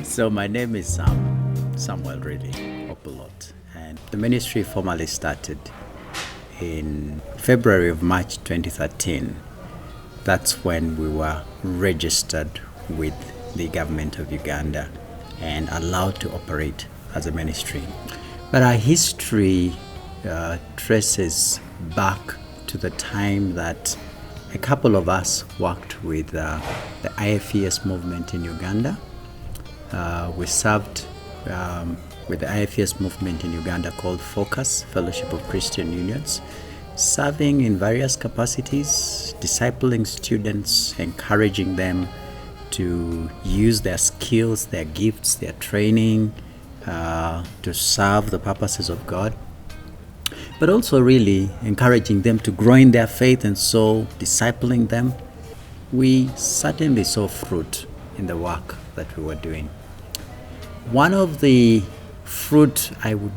So my name is Samuel really Opolot, and the ministry formally started in February of March 2013. That's when we were registered with the government of Uganda and allowed to operate as a ministry. But our history traces back to the time that a couple of us worked with the IFES movement in Uganda. We served with the IFES movement in Uganda called FOCUS, Fellowship of Christian Unions, serving in various capacities, discipling students, encouraging them to use their skills, their gifts, their training to serve the purposes of God, but also really encouraging them to grow in their faith, and so discipling them. We certainly saw fruit in the work that we were doing. One of the fruit I would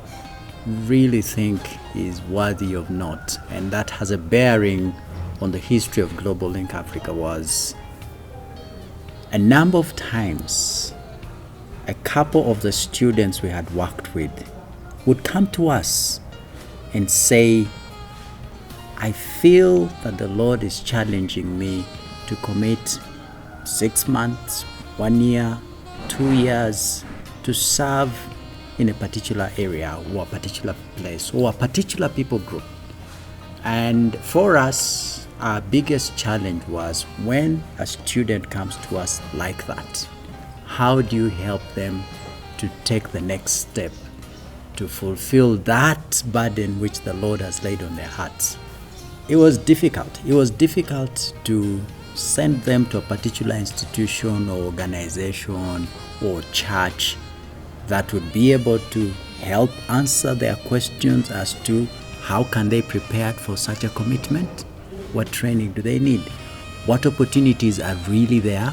really think is worthy of note, and that has a bearing on the history of Global Link Afrika, was a number of times a couple of the students we had worked with would come to us and say, I feel that the Lord is challenging me to commit 6 months, 1 year, 2 years to serve in a particular area or a particular place or a particular people group. And for us, our biggest challenge was when a student comes to us like that, how do you help them to take the next step to fulfill that burden which the Lord has laid on their hearts? It was difficult. It was difficult to send them to a particular institution or organization or church that would be able to help answer their questions as to how can they prepare for such a commitment, what training do they need, what opportunities are really there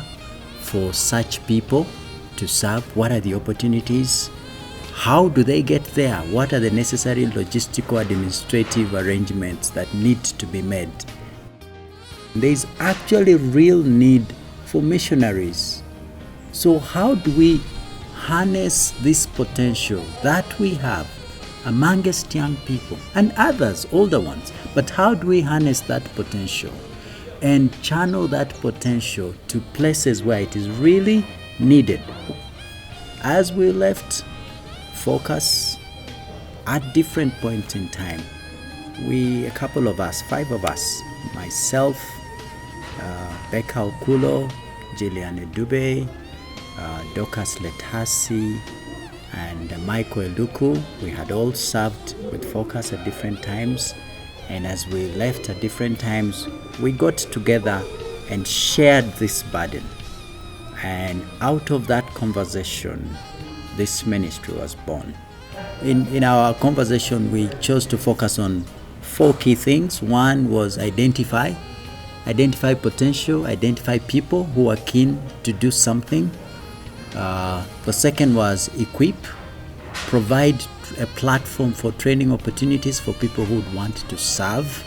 for such people to serve, what are the opportunities, how do they get there, what are the necessary logistical administrative arrangements that need to be made. There is actually real need for missionaries. So how do we harness this potential that we have amongst young people and others, older ones? But how do we harness that potential and channel that potential to places where it is really needed? As we left FOCUS at different points in time, a couple of us, 5 of us, myself, Becca Okulo, Jillian Dube, Dorcas Letasi, and Michael Eluku, we had all served with FOCUS at different times. And as we left at different times, we got together and shared this burden. And out of that conversation, this ministry was born. In our conversation, we chose to focus on 4 key things. One was identify potential, identify people who are keen to do something. The second was equip, provide a platform for training opportunities for people who would want to serve.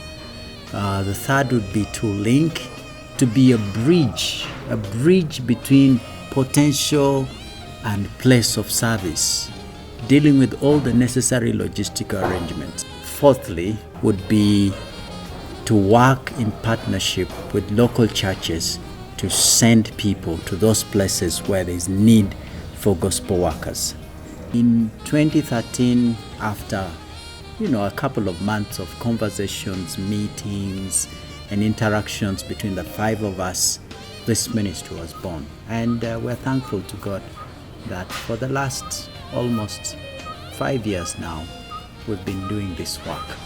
The third would be to link, to be a bridge between potential and place of service, dealing with all the necessary logistical arrangements. Fourthly would be to work in partnership with local churches to send people to those places where there is need for gospel workers. In 2013, after a couple of months of conversations, meetings, and interactions between the 5 of us, this ministry was born. And we're thankful to God that for the last almost 5 years now, we've been doing this work.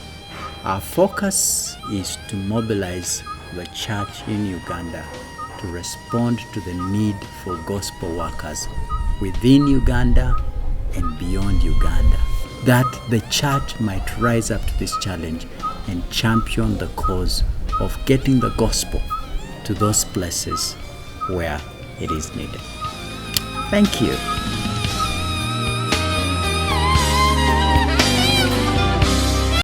Our focus is to mobilize the church in Uganda to respond to the need for gospel workers within Uganda and beyond Uganda, that the church might rise up to this challenge and champion the cause of getting the gospel to those places where it is needed. Thank you.